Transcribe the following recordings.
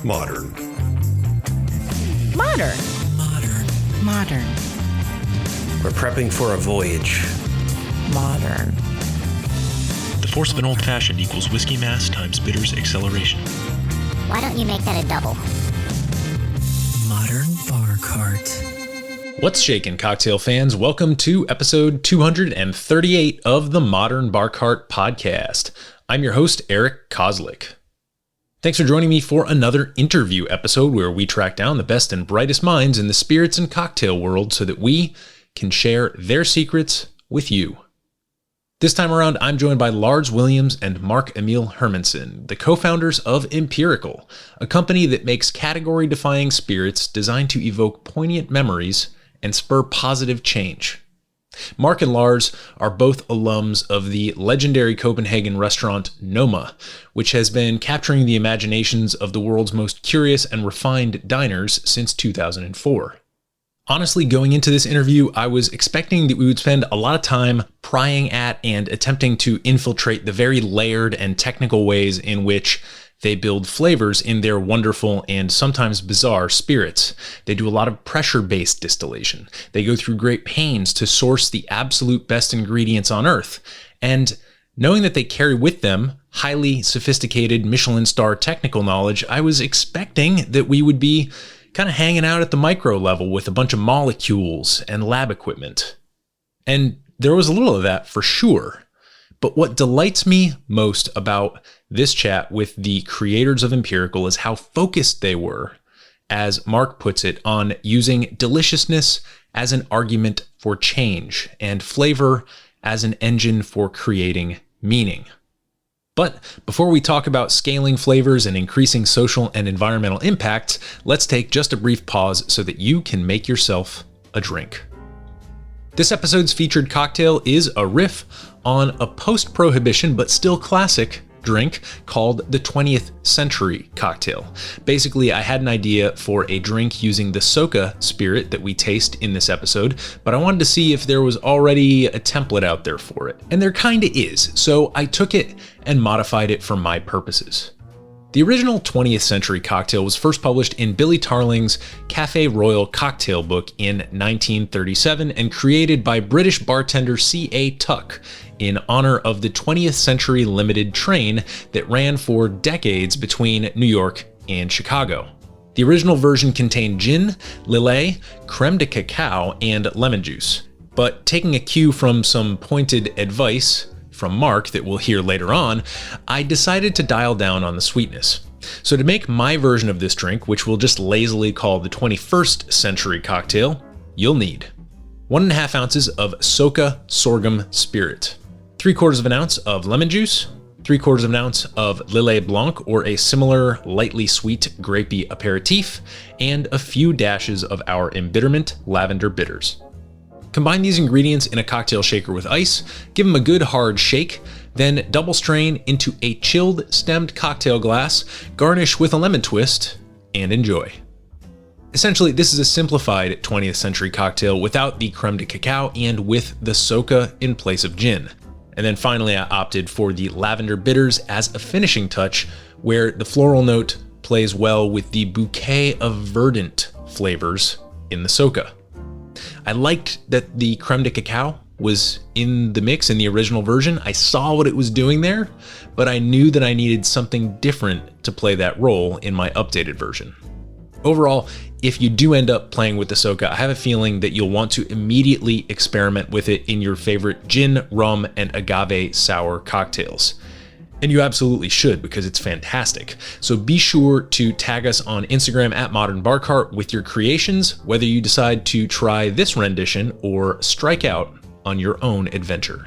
Modern. Modern. Modern. Modern. We're prepping for a voyage. Modern. The force of an old-fashioned equals whiskey mass times bitters acceleration. Why don't you make that a double? Modern bar cart. What's shaking, cocktail fans? Welcome to episode 238 of the Modern Bar Cart podcast. I'm your host, Eric Kozlik. Thanks for joining me for another interview episode where we track down the best and brightest minds in the spirits and cocktail world so that we can share their secrets with you. This time around, I'm joined by Lars Williams and Mark Emil Hermansen, the co-founders of Empirical, a company that makes category-defying spirits designed to evoke poignant memories and spur positive change. Mark and Lars are both alums of the legendary Copenhagen restaurant Noma, which has been capturing the imaginations of the world's most curious and refined diners since 2004. Honestly, going into this interview, I was expecting that we would spend a lot of time prying at and attempting to infiltrate the very layered and technical ways in which they build flavors in their wonderful and sometimes bizarre spirits. They do a lot of pressure-based distillation. They go through great pains to source the absolute best ingredients on earth. And knowing that they carry with them highly sophisticated Michelin-star technical knowledge, I was expecting that we would be kind of hanging out at the micro level with a bunch of molecules and lab equipment. And there was a little of that for sure. But what delights me most about this chat with the creators of Empirical is how focused they were, as Mark puts it, on using deliciousness as an argument for change and flavor as an engine for creating meaning. But before we talk about scaling flavors and increasing social and environmental impacts, let's take just a brief pause so that you can make yourself a drink. This episode's featured cocktail is a riff on a post-prohibition but still classic drink called the 20th Century Cocktail. Basically, I had an idea for a drink using the Soka spirit that we taste in this episode, but I wanted to see if there was already a template out there for it. And there kinda is, so I took it and modified it for my purposes. The original 20th Century Cocktail was first published in Billy Tarling's Café Royal cocktail book in 1937 and created by British bartender C.A. Tuck in honor of the 20th Century Limited train that ran for decades between New York and Chicago. The original version contained gin, lillet, creme de cacao, and lemon juice. But taking a cue from some pointed advice from Mark that we'll hear later on, I decided to dial down on the sweetness. So to make my version of this drink, which we'll just lazily call the 21st Century Cocktail, you'll need 1.5 ounces of Soka sorghum spirit, 3/4 of an ounce of lemon juice, 3/4 of an ounce of Lillet Blanc or a similar lightly sweet grapey aperitif, and a few dashes of our embitterment lavender bitters. Combine these ingredients in a cocktail shaker with ice, give them a good hard shake, then double strain into a chilled stemmed cocktail glass, garnish with a lemon twist, and enjoy. Essentially, this is a simplified 20th century cocktail without the creme de cacao and with the Soka in place of gin. And then finally, I opted for the lavender bitters as a finishing touch, where the floral note plays well with the bouquet of verdant flavors in the Soka. I liked that the creme de cacao was in the mix in the original version. I saw what it was doing there, but I knew that I needed something different to play that role in my updated version. Overall, if you do end up playing with the Soka, I have a feeling that you'll want to immediately experiment with it in your favorite gin, rum, and agave sour cocktails. And you absolutely should, because it's fantastic. So be sure to tag us on Instagram at Modern Bar Cart with your creations, whether you decide to try this rendition or strike out on your own adventure.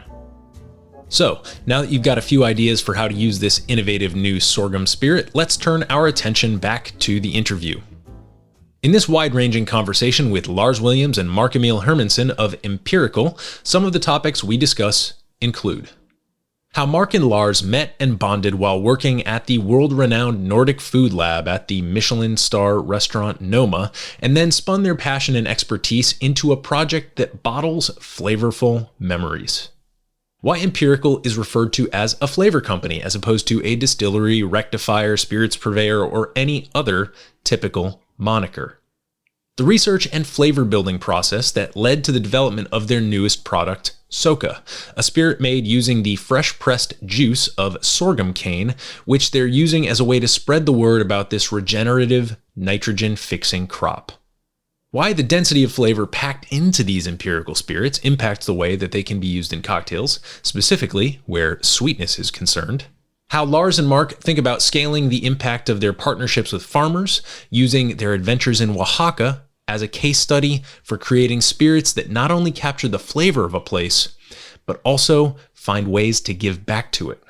So now that you've got a few ideas for how to use this innovative new sorghum spirit, let's turn our attention back to the interview. In this wide-ranging conversation with Lars Williams and Mark Emil Hermansen of Empirical, some of the topics we discuss include how Mark and Lars met and bonded while working at the world-renowned Nordic Food Lab at the Michelin-star restaurant Noma, and then spun their passion and expertise into a project that bottles flavorful memories. why Empirical is referred to as a flavor company as opposed to a distillery, rectifier, spirits purveyor, or any other typical moniker. The research and flavor building process that led to the development of their newest product, Soka, a spirit made using the fresh pressed juice of sorghum cane, which they're using as a way to spread the word about this regenerative, nitrogen fixing crop. Why the density of flavor packed into these empirical spirits impacts the way that they can be used in cocktails, specifically where sweetness is concerned. How Lars and Mark think about scaling the impact of their partnerships with farmers, using their adventures in Oaxaca as a case study for creating spirits that not only capture the flavor of a place, but also find ways to give back to it.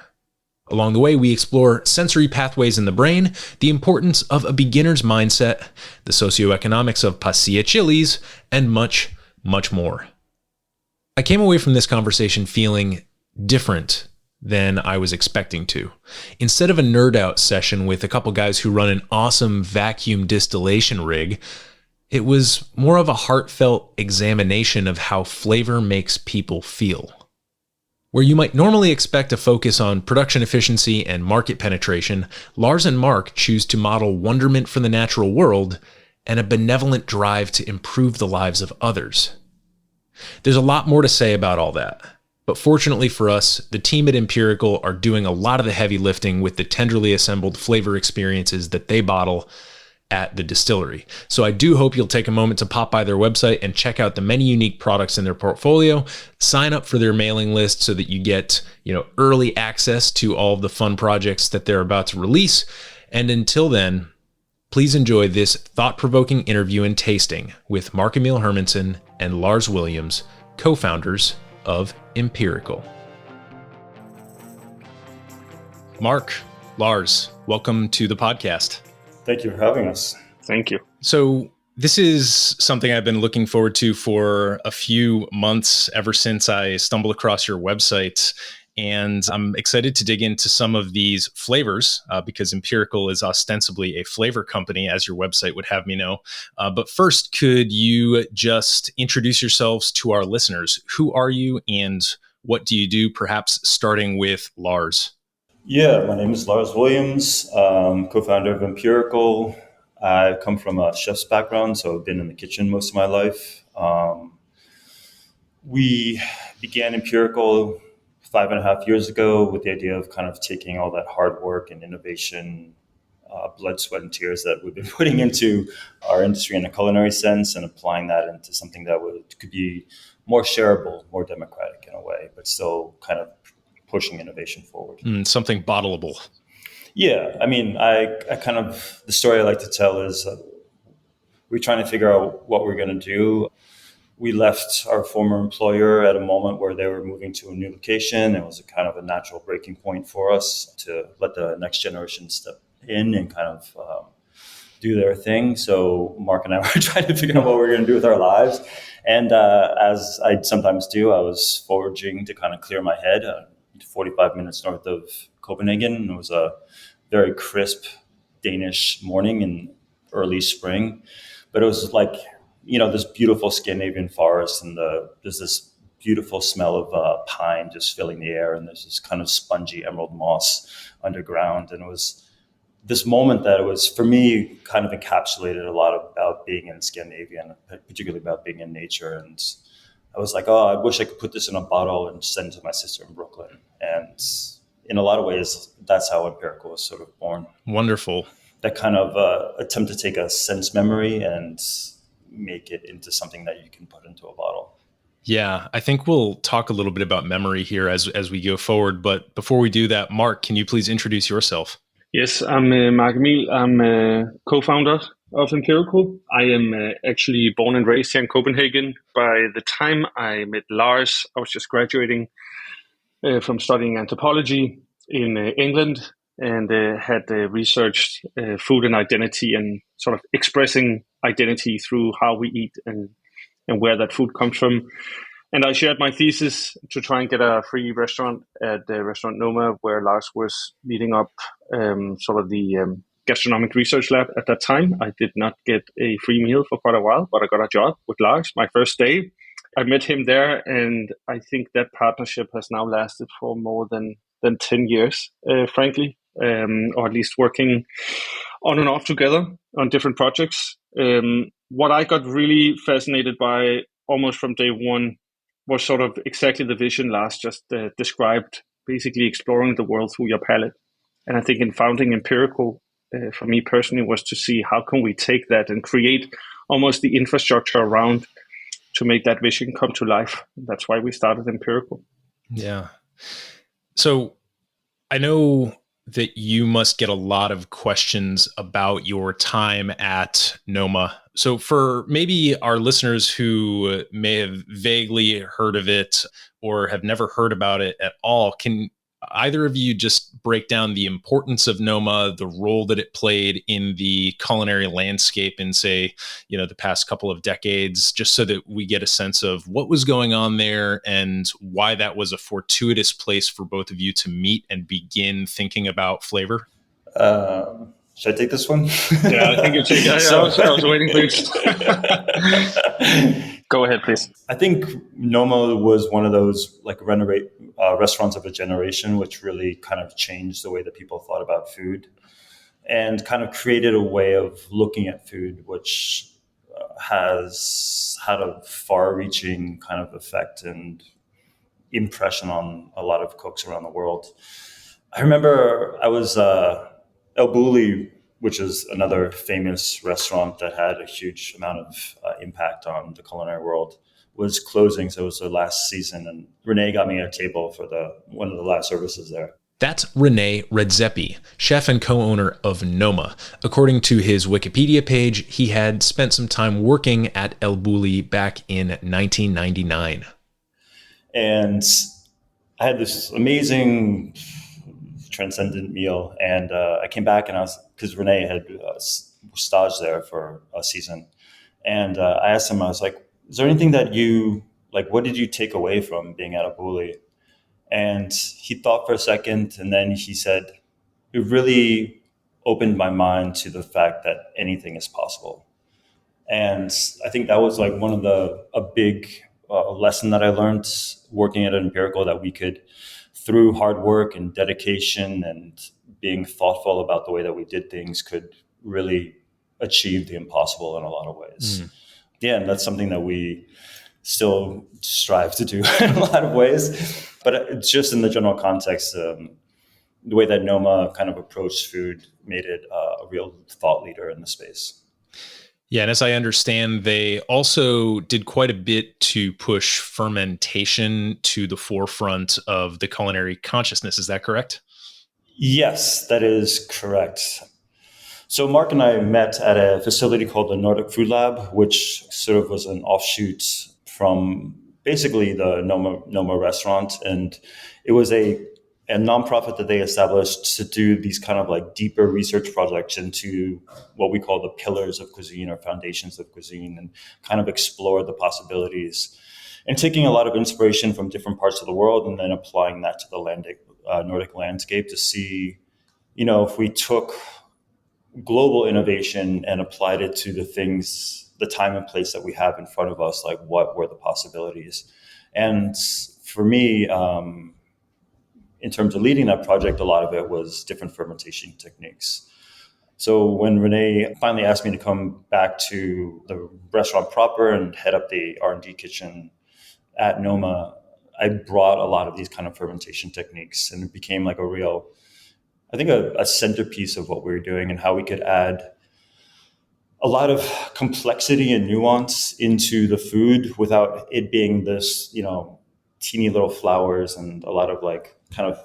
Along the way, we explore sensory pathways in the brain, the importance of a beginner's mindset, the socioeconomics of Pasilla chiles, and much, much more. I came away from this conversation feeling different than I was expecting to. Instead of a nerd out session with a couple guys who run an awesome vacuum distillation rig, it was more of a heartfelt examination of how flavor makes people feel. Where you might normally expect a focus on production efficiency and market penetration, Lars and Mark choose to model wonderment for the natural world and a benevolent drive to improve the lives of others. There's a lot more to say about all that. But fortunately for us, the team at Empirical are doing a lot of the heavy lifting with the tenderly assembled flavor experiences that they bottle at the distillery. So I do hope you'll take a moment to pop by their website and check out the many unique products in their portfolio, sign up for their mailing list so that you get, early access to all of the fun projects that they're about to release. And until then, please enjoy this thought-provoking interview and tasting with Mark Emil Hermansen and Lars Williams, co-founders of Empirical. Mark, Lars, welcome to the podcast. Thank you for having us. Thank you. So this is something I've been looking forward to for a few months, ever since I stumbled across your website. And I'm excited to dig into some of these flavors because Empirical is ostensibly a flavor company, as your website would have me know. But first, could you just introduce yourselves to our listeners? Who are you and what do you do, perhaps starting with Lars? Yeah, my name is Lars Williams, co-founder of Empirical. I come from a chef's background, so I've been in the kitchen most of my life. We began Empirical 5.5 years ago with the idea of kind of taking all that hard work and innovation, blood, sweat, and tears that we've been putting into our industry in a culinary sense and applying that into something that could be more shareable, more democratic in a way, but still kind of pushing innovation forward. Something bottleable. Yeah, I mean, the story I like to tell is we're trying to figure out what we're going to do. We left our former employer at a moment where they were moving to a new location. It was a kind of a natural breaking point for us to let the next generation step in and kind of do their thing. So Mark and I were trying to figure out what we were going to do with our lives. And as I sometimes do, I was foraging to kind of clear my head. 45 minutes north of Copenhagen. It was a very crisp Danish morning in early spring, but it was like, this beautiful Scandinavian forest and there's this beautiful smell of pine just filling the air, and there's this kind of spongy emerald moss underground. And it was this moment that it was, for me, kind of encapsulated a lot about being in Scandinavia and particularly about being in nature. And I was like, I wish I could put this in a bottle and send it to my sister in Brooklyn. And in a lot of ways, that's how Empirical was sort of born. Wonderful. That kind of attempt to take a sense memory and make it into something that you can put into a bottle. Yeah, I think we'll talk a little bit about memory here as we go forward. But before we do that, Mark, can you please introduce yourself? Yes, I'm Mark Emil. I'm a co-founder of Empirical. I am actually born and raised here in Copenhagen. By the time I met Lars, I was just graduating from studying anthropology in England and had researched food and identity and sort of expressing identity through how we eat and where that food comes from. And I shared my thesis to try and get a free restaurant at the restaurant Noma, where Lars was leading up sort of the gastronomic research lab at that time. I did not get a free meal for quite a while, but I got a job with Lars my first day. I met him there, and I think that partnership has now lasted for more than 10 years, frankly, or at least working on and off together on different projects. What I got really fascinated by almost from day one was sort of exactly the vision Lars just described, basically exploring the world through your palate. And I think in founding Empirical, for me personally, was to see how can we take that and create almost the infrastructure around to make that vision come to life. That's why we started Empirical. Yeah. So I know that you must get a lot of questions about your time at Noma. So for maybe our listeners who may have vaguely heard of it or have never heard about it at all, can either of you just break down the importance of Noma, the role that it played in the culinary landscape in, say, the past couple of decades, just so that we get a sense of what was going on there and why that was a fortuitous place for both of you to meet and begin thinking about flavor? Should I take this one? Yeah, I think you take it. I was waiting for you. Go ahead, please. I think Noma was one of those restaurants of a generation, which really kind of changed the way that people thought about food and kind of created a way of looking at food, which has had a far-reaching kind of effect and impression on a lot of cooks around the world. I remember I was El Bulli, which is another famous restaurant that had a huge amount of impact on the culinary world, was closing. So it was the last season, and Rene got me a table for one of the last services there. That's Rene Redzepi, chef and co-owner of Noma. According to his Wikipedia page, he had spent some time working at El Bulli back in 1999. And I had this amazing transcendent meal, and I came back and because Rene had staged there for a season, and I asked him, I was like, is there anything that what did you take away from being at a bulli? And he thought for a second, and then he said, it really opened my mind to the fact that anything is possible. And I think that was like one of a big lesson that I learned working at Empirical, that we could, through hard work and dedication and being thoughtful about the way that we did things, could really achieve the impossible in a lot of ways. Yeah, and that's something that we still strive to do in a lot of ways. But it's just in the general context, the way that Noma kind of approached food made it a real thought leader in the space. Yeah, and as I understand, they also did quite a bit to push fermentation to the forefront of the culinary consciousness. Is that correct? Yes, that is correct. So Mark and I met at a facility called the Nordic Food Lab, which sort of was an offshoot from basically the Noma restaurant. And it was a nonprofit that they established to do these kind of like deeper research projects into what we call the pillars of cuisine or foundations of cuisine, and kind of explore the possibilities and taking a lot of inspiration from different parts of the world and then applying that to the Nordic landscape to see, if we took global innovation and applied it to the time and place that we have in front of us, like what were the possibilities? And for me, in terms of leading that project, a lot of it was different fermentation techniques. So when Rene finally asked me to come back to the restaurant proper and head up the R&D kitchen at Noma, I brought a lot of these kind of fermentation techniques, and it became like a centerpiece of what we were doing and how we could add a lot of complexity and nuance into the food without it being this, teeny little flowers and a lot of like kind of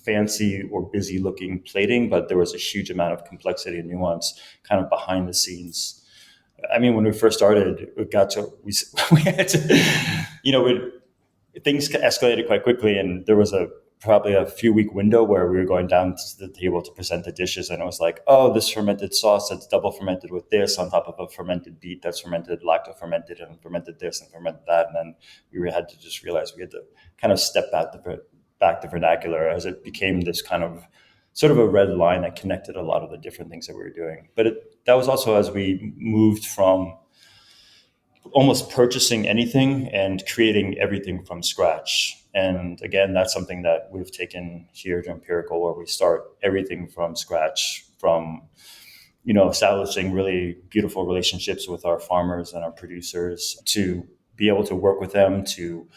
fancy or busy looking plating, but there was a huge amount of complexity and nuance kind of behind the scenes. I mean, when we first started, we had to, things escalated quite quickly, and there was probably a few week window where we were going down to the table to present the dishes, and it was like, oh, this fermented sauce that's double fermented with this on top of a fermented beet that's fermented, lacto fermented, and fermented this and fermented that. And then we had to just realize we had to kind of step back the vernacular, as it became this kind of sort of a red line that connected a lot of the different things that we were doing. But that was also as we moved from almost purchasing anything and creating everything from scratch. And again, that's something that we've taken here to Empirical, where we start everything from scratch, from establishing really beautiful relationships with our farmers and our producers, to be able to work with them to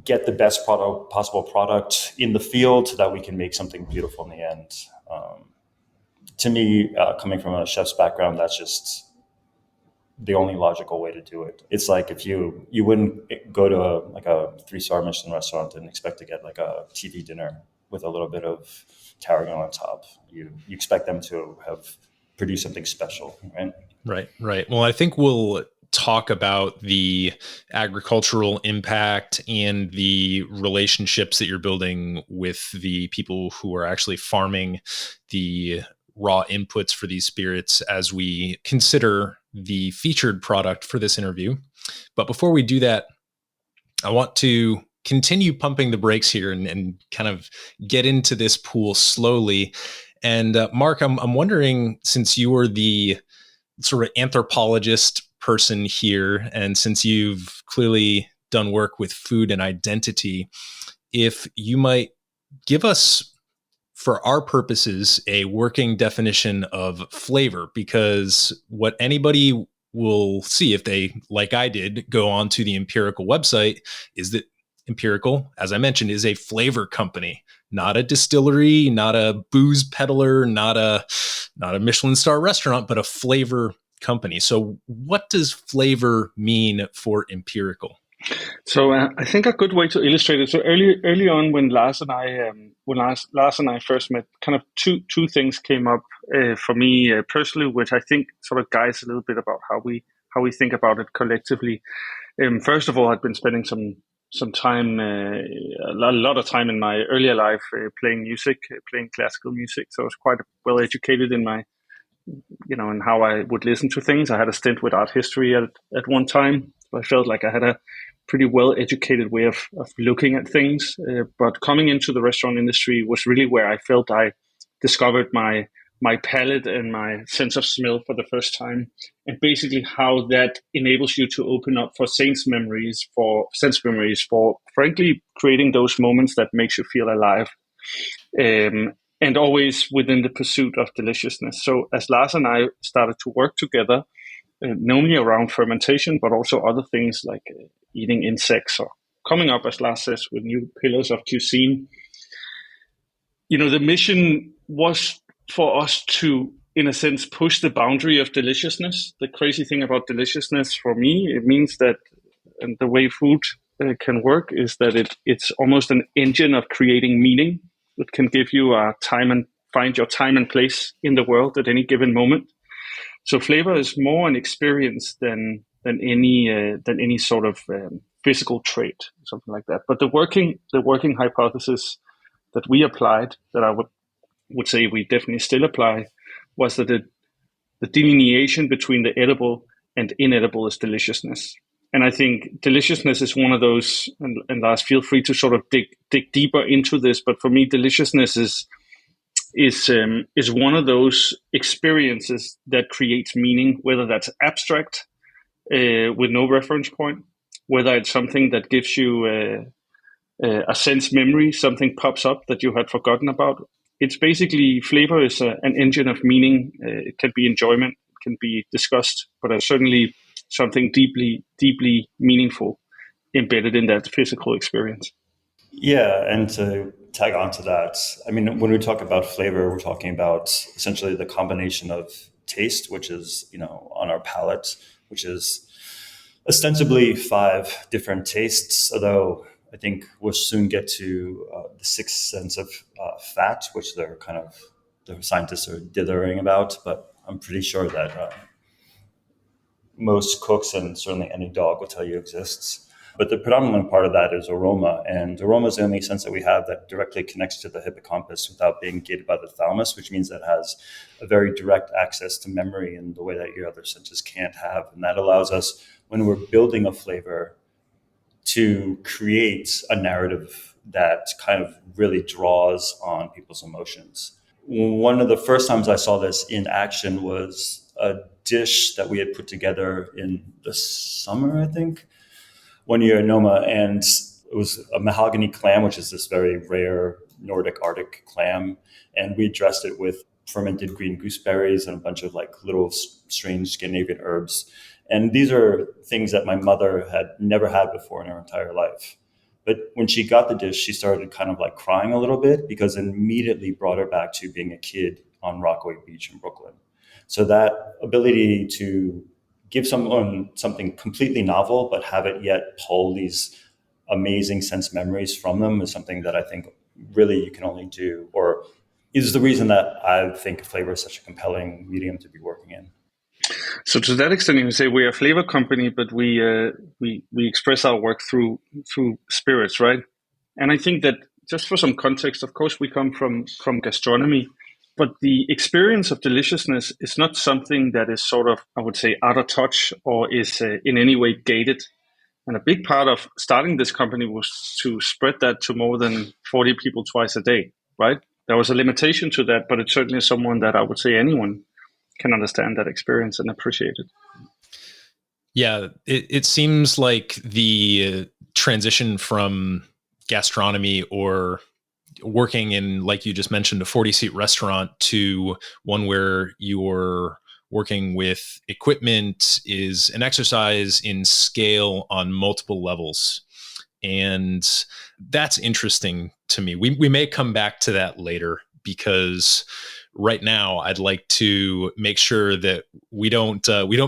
get the best possible product in the field so that we can make something beautiful in the end. To me, coming from a chef's background, that's just the only logical way to do it. It's like if you wouldn't go to a 3-star Michelin restaurant and expect to get like a TV dinner with a little bit of tarragon on top. You expect them to have produced something special, right? Right. Well, I think we'll talk about the agricultural impact and the relationships that you're building with the people who are actually farming the raw inputs for these spirits as we consider the featured product for this interview. But before we do that, I want to continue pumping the brakes here and kind of get into this pool slowly. And Mark, I'm wondering, since you are the sort of anthropologist person here, and since you've clearly done work with food and identity, if you might give us, for our purposes, a working definition of flavor, because what anybody will see if they, like I did, go on to the Empirical website is that Empirical, as I mentioned, is a flavor company, not a distillery, not a booze peddler, not a Michelin-star restaurant, but a flavor company. So what does flavor mean for Empirical? So I think a good way to illustrate it. So early on, when Lars and I first met, kind of two things came up for me personally, which I think sort of guides a little bit about how we think about it collectively. First of all, I'd been spending some time, a lot of time in my earlier life playing music, playing classical music. So I was quite well educated in my, in how I would listen to things. I had a stint with art history at one time. I felt like I had a pretty well-educated way of looking at things. But coming into the restaurant industry was really where I felt I discovered my palate and my sense of smell for the first time, and basically how that enables you to open up for sense memories, for frankly creating those moments that makes you feel alive, and always within the pursuit of deliciousness. So as Lars and I started to work together, not only around fermentation, but also other things like eating insects or coming up, as Lars says, with new pillars of cuisine. The mission was for us to, in a sense, push the boundary of deliciousness. The crazy thing about deliciousness for me, it means that, and the way food can work is that it's almost an engine of creating meaning. It can give you time and find your time and place in the world at any given moment. So flavor is more an experience than any sort of physical trait, something like that. But the working hypothesis that we applied, that I would say we definitely still apply, was that the delineation between the edible and inedible is deliciousness. And I think deliciousness is one of those, and Lars, feel free to sort of dig deeper into this. But for me, deliciousness is one of those experiences that creates meaning, whether that's abstract with no reference point, whether it's something that gives you a sense memory, something pops up that you had forgotten about. It's basically, flavor is an engine of meaning. It can be enjoyment, it can be disgust, but certainly something deeply, deeply meaningful embedded in that physical experience. Yeah, and to tag on to that, I mean, when we talk about flavor, we're talking about essentially the combination of taste, which is, on our palate, which is ostensibly 5 different tastes, although I think we'll soon get to the 6th sense of fat, which the scientists are dithering about, but I'm pretty sure that most cooks and certainly any dog will tell you exists. But the predominant part of that is aroma, and aroma is the only sense that we have that directly connects to the hippocampus without being gated by the thalamus, which means that it has a very direct access to memory in the way that your other senses can't have. And that allows us, when we're building a flavor, to create a narrative that kind of really draws on people's emotions. One of the first times I saw this in action was a dish that we had put together in the summer, I think, one year in Noma, and it was a mahogany clam, which is this very rare Nordic Arctic clam, and we dressed it with fermented green gooseberries and a bunch of like little strange Scandinavian herbs. And these are things that my mother had never had before in her entire life. But when she got the dish, she started kind of like crying a little bit because it immediately brought her back to being a kid on Rockaway Beach in Brooklyn. So that ability to give someone something completely novel, but have it yet pull these amazing sense memories from them is something that I think really you can only do, or is the reason that I think flavor is such a compelling medium to be working in. So to that extent, you can say we are a flavor company, but we express our work through spirits, right? And I think that just for some context, of course, we come from gastronomy, but the experience of deliciousness is not something that is sort of, I would say, out of touch or is in any way gated. And a big part of starting this company was to spread that to more than 40 people twice a day, right? There was a limitation to that, but it's certainly someone that I would say anyone can understand that experience and appreciate it. Yeah, it seems like the transition from gastronomy or working in, like you just mentioned, a 40-seat restaurant to one where you're working with equipment is an exercise in scale on multiple levels. And that's interesting to me. We may come back to that later, because right now I'd like to make sure that we don't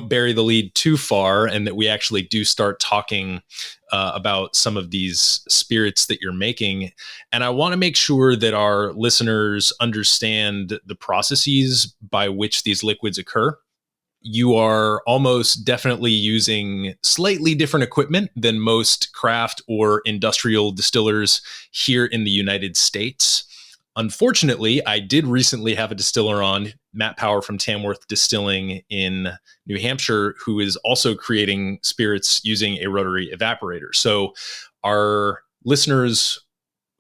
bury the lead too far, and that we actually do start talking about some of these spirits that you're making. And I want to make sure that our listeners understand the processes by which these liquids occur. You are almost definitely using slightly different equipment than most craft or industrial distillers here in the United States. Unfortunately, I did recently have a distiller on, Matt Power from Tamworth Distilling in New Hampshire, who is also creating spirits using a rotary evaporator. So our listeners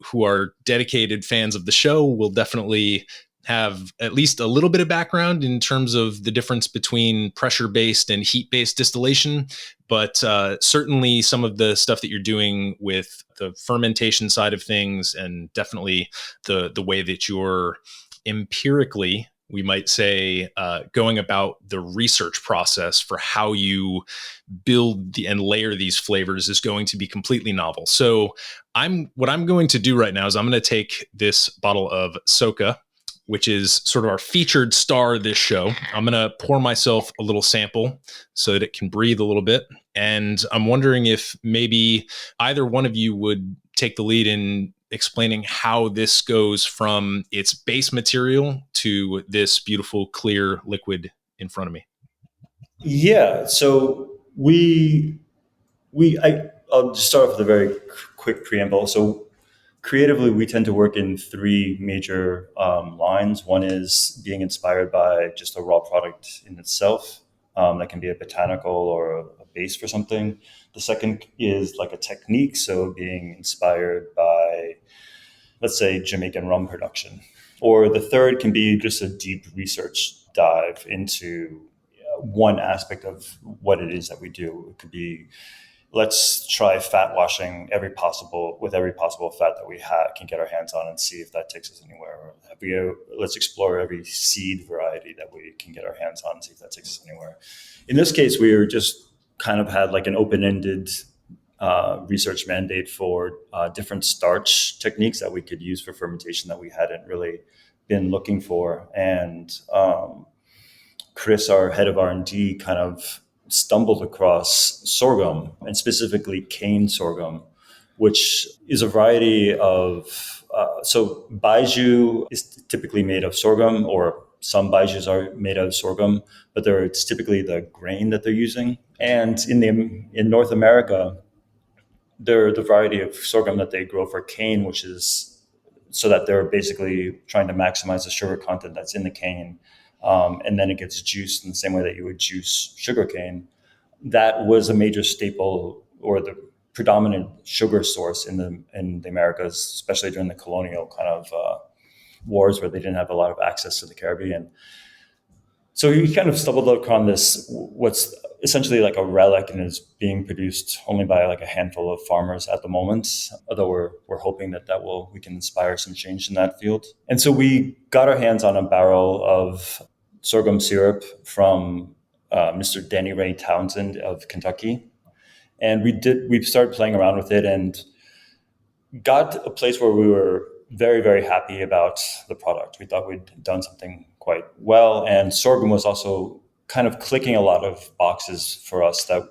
who are dedicated fans of the show will definitely have at least a little bit of background in terms of the difference between pressure-based and heat-based distillation. But certainly some of the stuff that you're doing with the fermentation side of things, and definitely the way that you're empirically, we might say, going about the research process for how you build and layer these flavors is going to be completely novel. So what I'm going to do right now is I'm going to take this bottle of Soka, which is sort of our featured star of this show. I'm going to pour myself a little sample so that it can breathe a little bit. And I'm wondering if maybe either one of you would take the lead in explaining how this goes from its base material to this beautiful, clear liquid in front of me. Yeah, so I'll just start off with a very quick preamble. So creatively, we tend to work in three major lines. One is being inspired by just a raw product in itself. That can be a botanical or a base for something. The second is like a technique. So being inspired by, let's say, Jamaican rum production. Or the third can be just a deep research dive into one aspect of what it is that we do. It could be, let's try fat washing every possible fat that we can get our hands on and see if that takes us anywhere. Let's explore every seed variety that we can get our hands on and see if that takes us anywhere. In this case, we were just kind of had like an open-ended research mandate for different starch techniques that we could use for fermentation that we hadn't really been looking for. And Chris, our head of R&D, kind of stumbled across sorghum, and specifically cane sorghum, which is a variety of, so baijiu is typically made of sorghum, or some baijus are made out of sorghum, but it's typically the grain that they're using. And in North America, they're the variety of sorghum that they grow for cane, which is so that they're basically trying to maximize the sugar content that's in the cane. And then it gets juiced in the same way that you would juice sugarcane. That was a major staple, or the predominant sugar source in the Americas, especially during the colonial kind of wars where they didn't have a lot of access to the Caribbean. So we kind of stumbled upon this, what's essentially like a relic, and is being produced only by like a handful of farmers at the moment. Although we're hoping that we can inspire some change in that field. And so we got our hands on a barrel of sorghum syrup from Mr. Danny Ray Townsend of Kentucky, and we started playing around with it and got a place where we were very, very happy about the product. We thought we'd done something quite well, and sorghum was also kind of clicking a lot of boxes for us that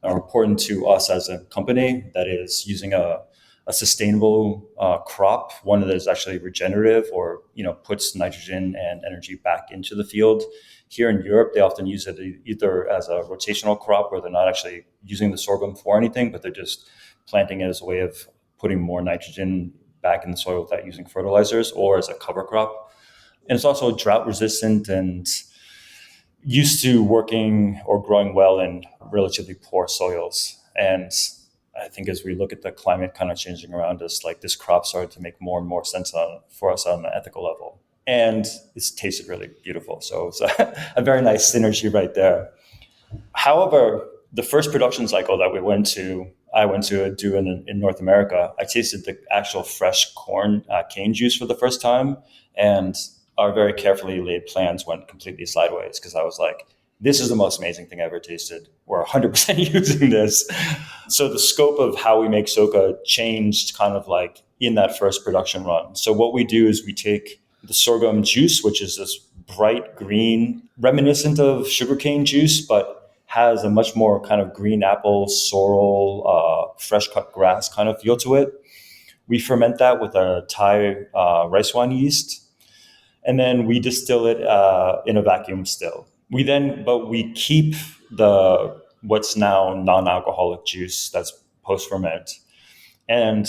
are important to us as a company, that is using a sustainable crop, one that is actually regenerative, or puts nitrogen and energy back into the field. Here in Europe, they often use it either as a rotational crop, where they're not actually using the sorghum for anything, but they're just planting it as a way of putting more nitrogen back in the soil without using fertilizers, or as a cover crop. And it's also drought resistant and used to working or growing well in relatively poor soils. And I think as we look at the climate kind of changing around us, like, this crop started to make more and more sense for us on an ethical level. And it's tasted really beautiful. So it's a very nice synergy right there. However, the first production cycle that I went to do in North America, I tasted the actual fresh corn cane juice for the first time, and our very carefully laid plans went completely sideways, because I was like, this is the most amazing thing I ever tasted. We're 100% using this. So the scope of how we make Soka changed kind of like in that first production run. So what we do is we take the sorghum juice, which is this bright green, reminiscent of sugarcane juice, but has a much more kind of green apple, sorrel, fresh cut grass kind of feel to it. We ferment that with a Thai rice wine yeast, and then we distill it in a vacuum still. But we keep what's now non-alcoholic juice that's post-ferment, and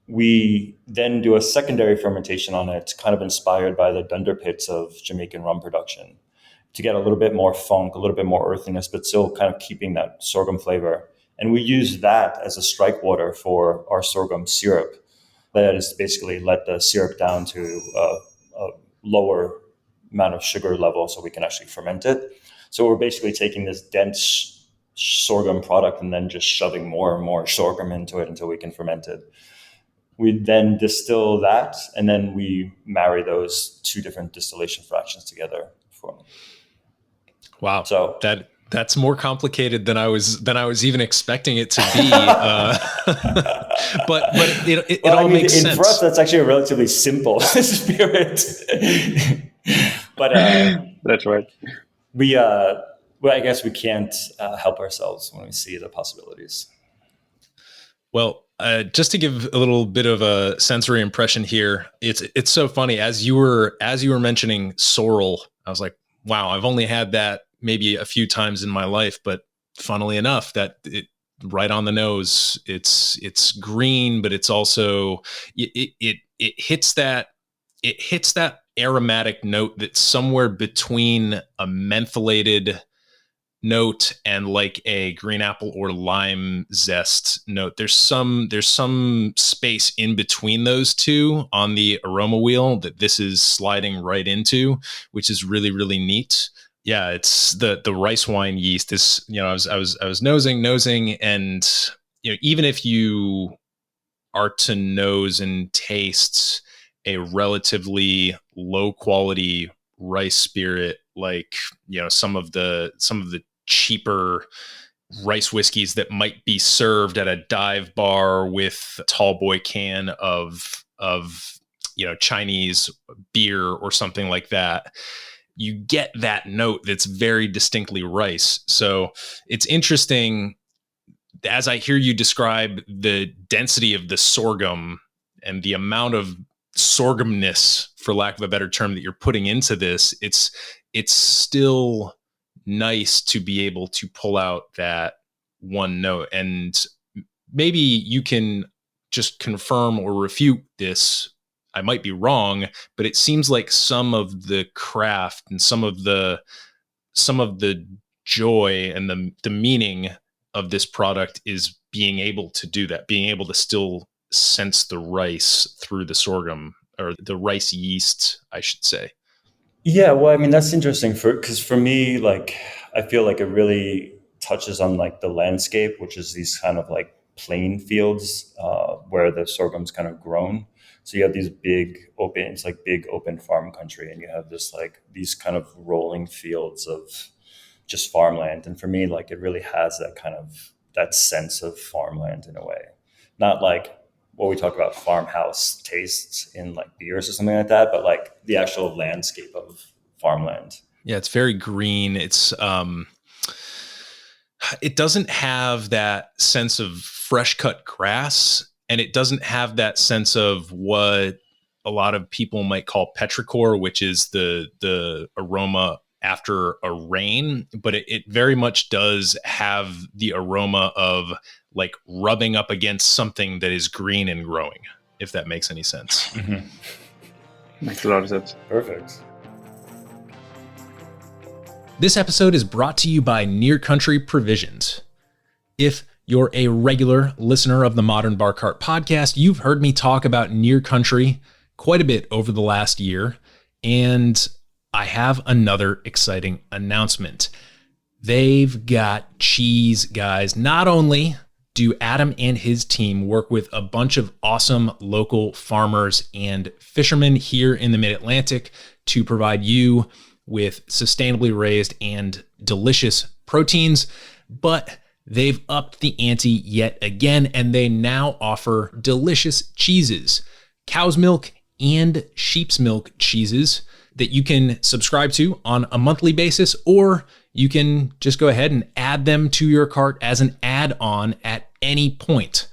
we then do a secondary fermentation on it, kind of inspired by the dunder pits of Jamaican rum production, to get a little bit more funk, a little bit more earthiness, but still kind of keeping that sorghum flavor. And we use that as a strike water for our sorghum syrup. That is basically let the syrup down to a lower amount of sugar level so we can actually ferment it. So we're basically taking this dense sorghum product and then just shoving more and more sorghum into it until we can ferment it. We then distill that, and then we marry those two different distillation fractions together. Wow. So that's more complicated than I was even expecting it to be. But it all makes sense. For us, that's actually a relatively simple spirit. But that's right. I guess we can't help ourselves when we see the possibilities. Well, just to give a little bit of a sensory impression here, it's so funny. As you were mentioning sorrel, I was like, wow, I've only had that maybe a few times in my life, but funnily enough, that it right on the nose. It's green, but it's also it hits that aromatic note that's somewhere between a mentholated note and like a green apple or lime zest note. There's some space in between those two on the aroma wheel that this is sliding right into, which is really, really neat. Yeah, it's the rice wine yeast. This, I was nosing, and even if you are to nose and taste a relatively low quality rice spirit, like some of the cheaper rice whiskeys that might be served at a dive bar with a tall boy can of Chinese beer or something like that, you get that note that's very distinctly rice. So it's interesting, as I hear you describe the density of the sorghum and the amount of sorghumness, for lack of a better term, that you're putting into this, it's still nice to be able to pull out that one note. And maybe you can just confirm or refute this. I might be wrong, but it seems like some of the craft and some of the joy and the meaning of this product is being able to do that, being able to still sense the rice through the sorghum, or the rice yeast, I should say. Yeah, well, I mean, that's interesting because for me, like, I feel like it really touches on like the landscape, which is these kind of like plain fields where the sorghum's kind of grown. So you have these big open, it's like big open farm country, and you have this like these kind of rolling fields of just farmland. And for me, like, it really has that kind of that sense of farmland in a way, not like what we talk about farmhouse tastes in like beers or something like that, but like the actual landscape of farmland. Yeah, it's very green. It doesn't have that sense of fresh cut grass, and it doesn't have that sense of what a lot of people might call petrichor, which is the aroma after a rain, but it very much does have the aroma of like rubbing up against something that is green and growing, if that makes any sense. Mm-hmm. Makes a lot of sense. Perfect. This episode is brought to you by Near Country Provisions. If you're a regular listener of the Modern Bar Cart podcast, you've heard me talk about Near Country quite a bit over the last year, and I have another exciting announcement. They've got cheese, guys. Not only do Adam and his team work with a bunch of awesome local farmers and fishermen here in the Mid-Atlantic to provide you with sustainably raised and delicious proteins, but they've upped the ante yet again, and they now offer delicious cheeses, cow's milk and sheep's milk cheeses that you can subscribe to on a monthly basis, or you can just go ahead and add them to your cart as an add-on at any point.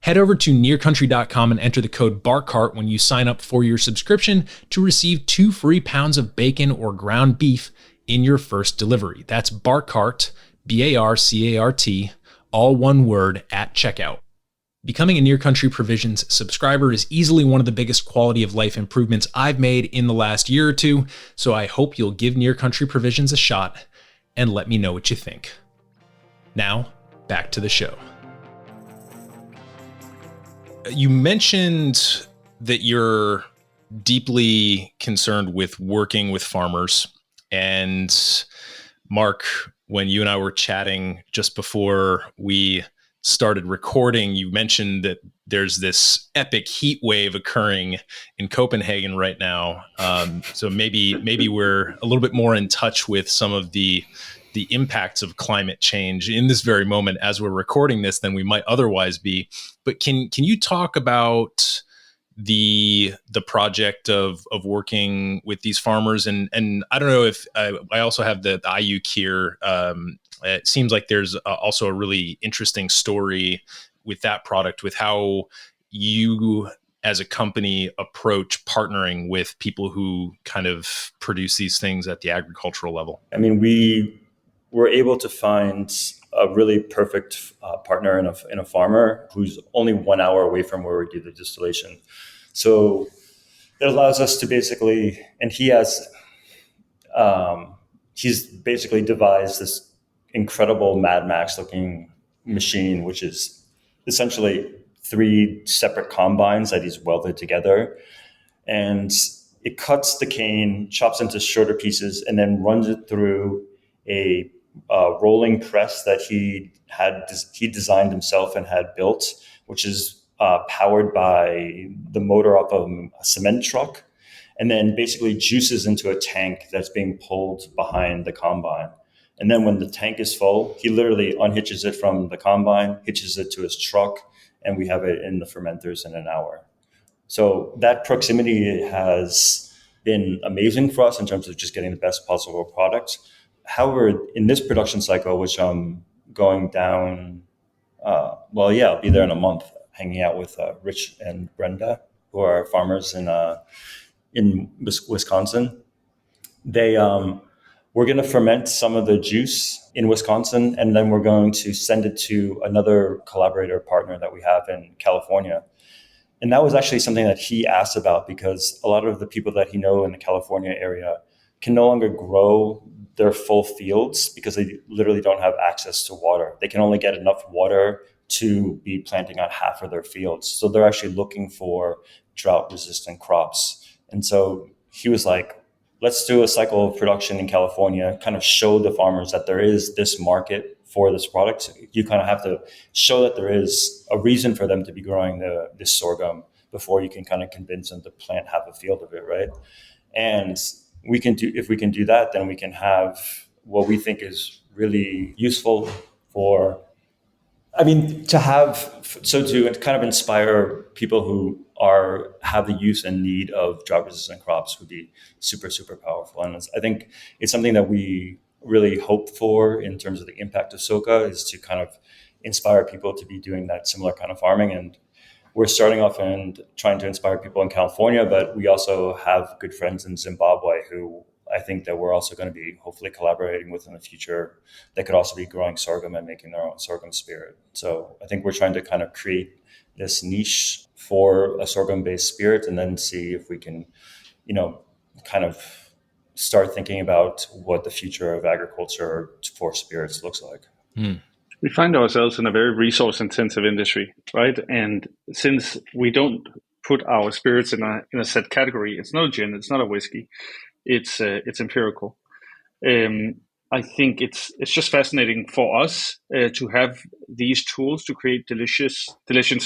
Head over to nearcountry.com and enter the code BARCART when you sign up for your subscription to receive 2 free pounds of bacon or ground beef in your first delivery. That's BARCART, BARCART, all one word at checkout. Becoming a Near Country Provisions subscriber is easily one of the biggest quality of life improvements I've made in the last year or two, so I hope you'll give Near Country Provisions a shot and let me know what you think. Now, back to the show. You mentioned that you're deeply concerned with working with farmers. And Mark, when you and I were chatting just before we started recording, you mentioned that there's this epic heat wave occurring in Copenhagen right now. So maybe we're a little bit more in touch with some of the impacts of climate change in this very moment as we're recording this than we might otherwise be. But can you talk about the project of working with these farmers? And I don't know if I also have the IUC here. It seems like there's also a really interesting story with that product, with how you as a company approach partnering with people who kind of produce these things at the agricultural level. I mean, we were able to find a really perfect partner in a farmer who's only 1 hour away from where we do the distillation. So it allows us to basically, and he's basically devised this incredible Mad Max looking machine, which is essentially 3 separate combines that he's welded together. And it cuts the cane, chops into shorter pieces, and then runs it through a rolling press that he designed himself and had built, which is powered by the motor off of a cement truck, and then basically juices into a tank that's being pulled behind the combine. And then when the tank is full, he literally unhitches it from the combine, hitches it to his truck, and we have it in the fermenters in an hour. So that proximity has been amazing for us in terms of just getting the best possible product. However, in this production cycle, which I'm going down, I'll be there in a month, hanging out with Rich and Brenda, who are farmers in Wisconsin. We're going to ferment some of the juice in Wisconsin, and then we're going to send it to another collaborator partner that we have in California. And that was actually something that he asked about, because a lot of the people that he knows in the California area can no longer grow their full fields because they literally don't have access to water. They can only get enough water to be planting on half of their fields. So they're actually looking for drought-resistant crops. And so he was like, let's do a cycle of production in California, kind of show the farmers that there is this market for this product. You kind of have to show that there is a reason for them to be growing this sorghum before you can kind of convince them to plant half a field of it, right? And if we can do that, then we can have what we think is really useful to kind of inspire people who have the use and need of drought-resistant crops would be super, super powerful. And I think it's something that we really hope for in terms of the impact of Soka, is to kind of inspire people to be doing that similar kind of farming. And we're starting off and trying to inspire people in California, but we also have good friends in Zimbabwe who I think that we're also going to be hopefully collaborating with in the future. They could also be growing sorghum and making their own sorghum spirit. So I think we're trying to kind of create this niche for a sorghum-based spirit, and then see if we can, kind of start thinking about what the future of agriculture for spirits looks like. We find ourselves in a very resource-intensive industry, right? And since we don't put our spirits in a set category, it's not a gin, it's not a whiskey, it's empirical. I think it's just fascinating for us to have these tools to create delicious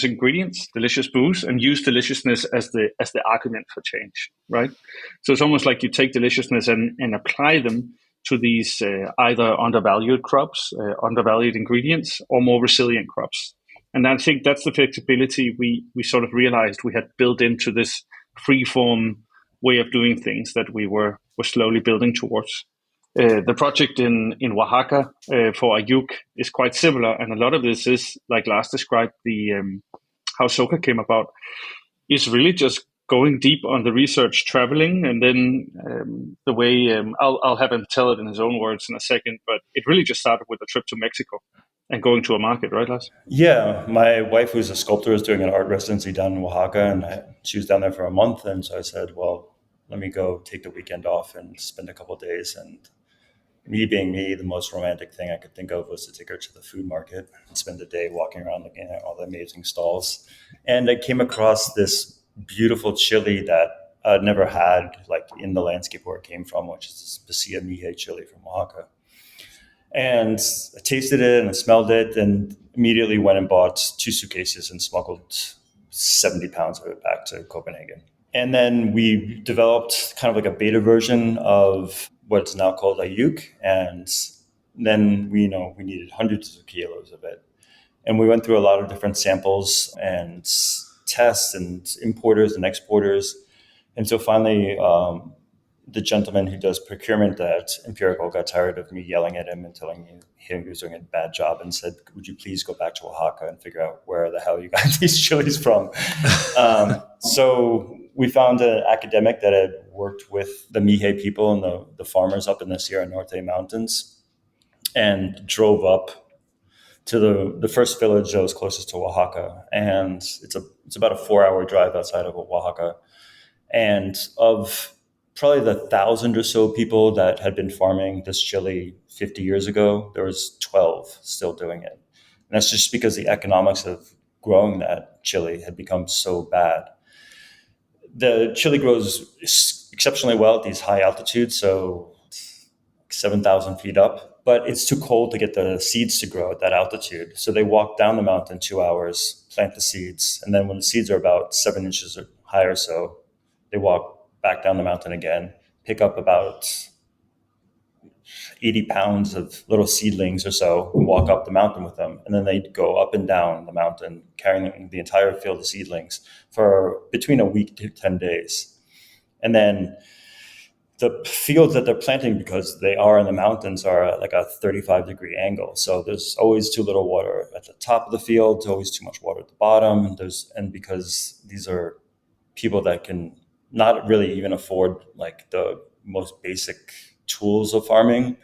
ingredients, delicious booze, and use deliciousness as the argument for change, right? So it's almost like you take deliciousness and apply them to these either undervalued crops, undervalued ingredients, or more resilient crops. And I think that's the flexibility we sort of realized we had built into this free-form way of doing things that we were slowly building towards. The project in Oaxaca for Ayuk is quite similar, and a lot of this is, like Lars described, how Soka came about, is really just going deep on the research, traveling, and then the way I'll have him tell it in his own words in a second, but it really just started with a trip to Mexico and going to a market, right, Lars? Yeah, my wife, who's a sculptor, is doing an art residency down in Oaxaca, and she was down there for a month, and so I said, well, let me go take the weekend off and spend a couple of days. And me being me, the most romantic thing I could think of was to take her to the food market and spend a day walking around looking at all the amazing stalls. And I came across this beautiful chili that I'd never had like in the landscape where it came from, which is this Pasilla miche chili from Oaxaca. And I tasted it and I smelled it and immediately went and bought 2 suitcases and smuggled 70 pounds of it back to Copenhagen. And then we developed kind of like a beta version of what's now called Ayuk. And then we needed hundreds of kilos of it. And we went through a lot of different samples and tests and importers and exporters. And so finally, the gentleman who does procurement at Empirical got tired of me yelling at him and telling him he was doing a bad job and said, would you please go back to Oaxaca and figure out where the hell you got these chilies from? So we found an academic that had worked with the miche people and the farmers up in the Sierra Norte mountains and drove up to the first village that was closest to Oaxaca. And it's about a 4-hour drive outside of Oaxaca. And of probably the 1,000 or so people that had been farming this chili 50 years ago, there was 12 still doing it. And that's just because the economics of growing that chili had become so bad. The chili grows exceptionally well at these high altitudes, so 7,000 feet up, but it's too cold to get the seeds to grow at that altitude. So they walk down the mountain 2 hours, plant the seeds, and then when the seeds are about 7 inches high or so, they walk back down the mountain again, pick up about 80 pounds of little seedlings or so and walk up the mountain with them. And then they go up and down the mountain, carrying the entire field of seedlings for between a week to 10 days. And then the fields that they're planting, because they are in the mountains, are at like a 35-degree angle. So there's always too little water at the top of the field, there's always too much water at the bottom. And because these are people that can not really even afford like the most basic tools of farming,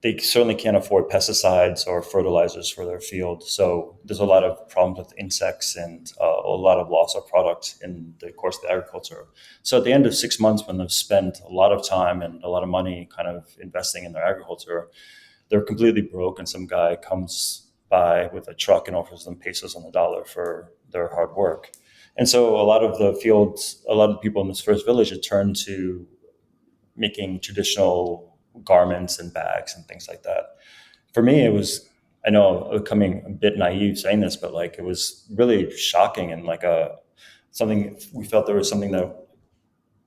they certainly can't afford pesticides or fertilizers for their field. So there's a lot of problems with insects and a lot of loss of product in the course of agriculture. So at the end of 6 months, when they've spent a lot of time and a lot of money kind of investing in their agriculture, they're completely broke, and some guy comes by with a truck and offers them pesos on the dollar for their hard work. And so a lot of the people in this first village had turned to making traditional garments and bags and things like that. For me, it was, I know I'm becoming a bit naive saying this, but like it was really shocking and like something we felt there was something that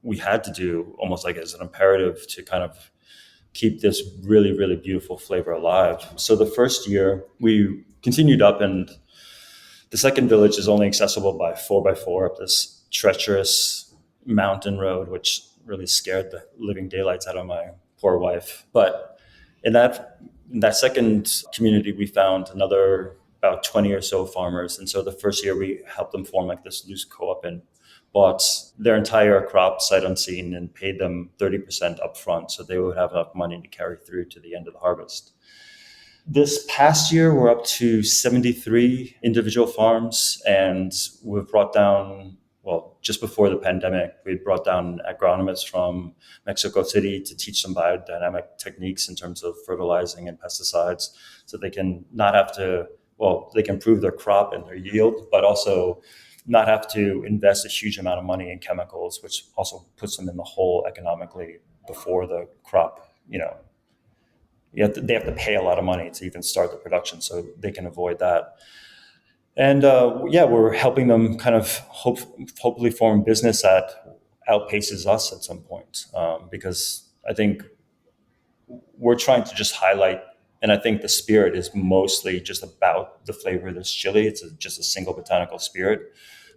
we had to do almost like as an imperative to kind of keep this really, really beautiful flavor alive. So the first year we continued up, and the second village is only accessible by 4x4 up this treacherous mountain road, which really scared the living daylights out of my poor wife. But in that second community, we found another about 20 or so farmers. And so the first year we helped them form like this loose co-op and bought their entire crop sight unseen and paid them 30% upfront, so they would have enough money to carry through to the end of the harvest. This past year, we're up to 73 individual farms, and we've brought down, well, just before the pandemic, we brought down agronomists from Mexico City to teach them biodynamic techniques in terms of fertilizing and pesticides, so they can not have to, well, they can improve their crop and their yield, but also not have to invest a huge amount of money in chemicals, which also puts them in the hole economically before the crop, they have to pay a lot of money to even start the production, so they can avoid that. And we're helping them kind of hopefully form business that outpaces us at some point, because I think we're trying to just highlight, and I think the spirit is mostly just about the flavor of this chili. It's just a single botanical spirit,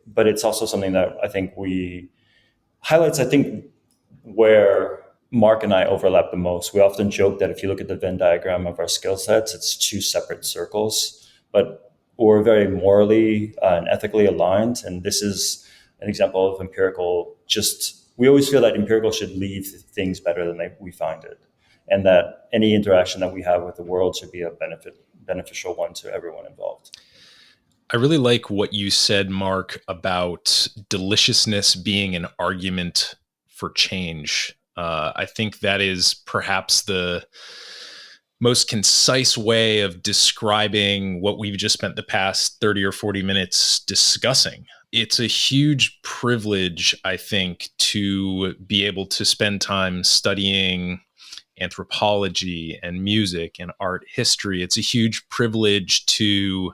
but it's also something that I think highlights, I think, where Mark and I overlap the most. We often joke that if you look at the Venn diagram of our skill sets, it's two separate circles, but we're very morally and ethically aligned. And this is an example of Empirical. We always feel that Empirical should leave things better than we find it, and that any interaction that we have with the world should be a beneficial one to everyone involved. I really like what you said, Mark, about deliciousness being an argument for change. I think that is perhaps the most concise way of describing what we've just spent the past 30 or 40 minutes discussing. It's a huge privilege, I think, to be able to spend time studying anthropology and music and art history. It's a huge privilege to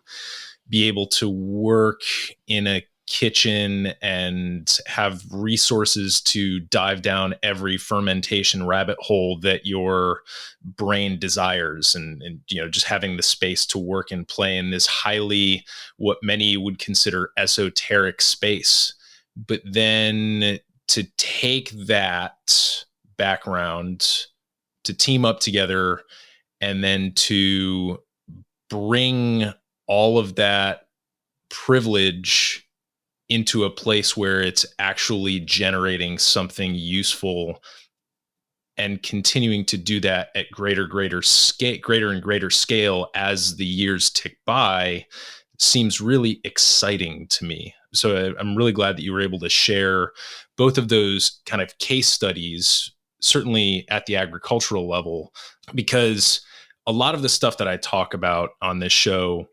be able to work in a kitchen and have resources to dive down every fermentation rabbit hole that your brain desires, and just having the space to work and play in this highly, what many would consider esoteric space. But then to take that background, to team up together, and then to bring all of that privilege into a place where it's actually generating something useful, and continuing to do that at greater and greater scale as the years tick by, seems really exciting to me. So I'm really glad that you were able to share both of those kind of case studies, certainly at the agricultural level, because a lot of the stuff that I talk about on this show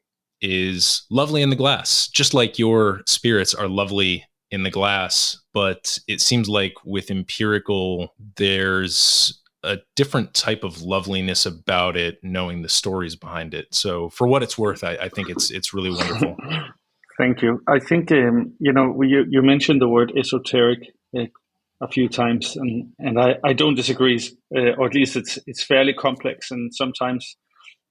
is lovely in the glass, just like your spirits are lovely in the glass. But it seems like with Empirical, there's a different type of loveliness about it, knowing the stories behind it. So for what it's worth, I think it's really wonderful. Thank you. I think, you mentioned the word esoteric a few times, and I don't disagree, or at least it's fairly complex, and sometimes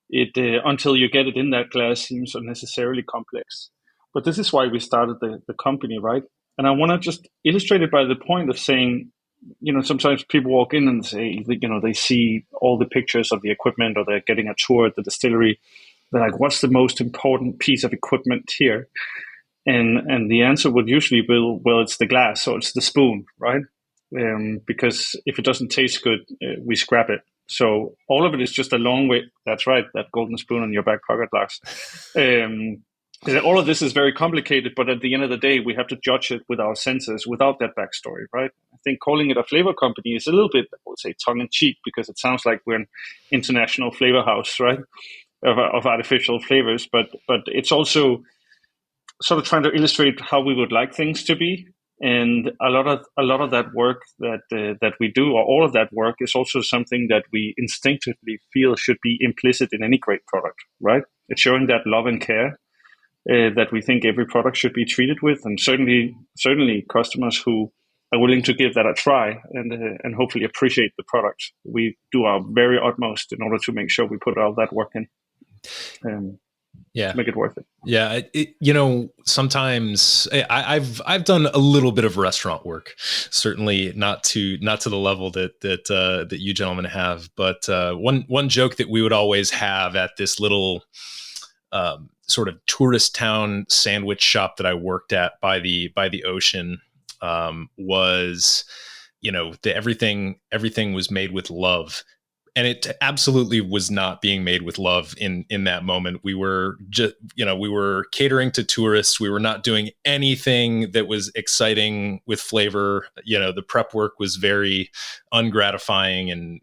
it until you get it in that glass seems unnecessarily complex. But this is why we started the company, right? And I want to just illustrate it by the point of saying, sometimes people walk in and say, they see all the pictures of the equipment, or they're getting a tour at the distillery. They're like, what's the most important piece of equipment here? And the answer would usually be, well, it's the glass, or it's the spoon, right? Because if it doesn't taste good, we scrap it. So all of it is just a long way. That's right, that golden spoon in your back pocket, Lars. All of this is very complicated, but at the end of the day, we have to judge it with our senses without that backstory, right? I think calling it a flavor company is a little bit, I would say, tongue-in-cheek, because it sounds like we're an international flavor house, right, of artificial flavors. But it's also sort of trying to illustrate how we would like things to be. And a lot of that work that we do, or all of that work, is also something that we instinctively feel should be implicit in any great product, right? It's showing that love and care that we think every product should be treated with, and certainly customers who are willing to give that a try and hopefully appreciate the product. We do our very utmost in order to make sure we put all that work in. Yeah, to make it worth it. Yeah, sometimes I've done a little bit of restaurant work, certainly not to the level that you gentlemen have. But one joke that we would always have at this little sort of tourist town sandwich shop that I worked at by the ocean was, everything was made with love. And it absolutely was not being made with love in that moment. We were just, we were catering to tourists. We were not doing anything that was exciting with flavor. The prep work was very ungratifying and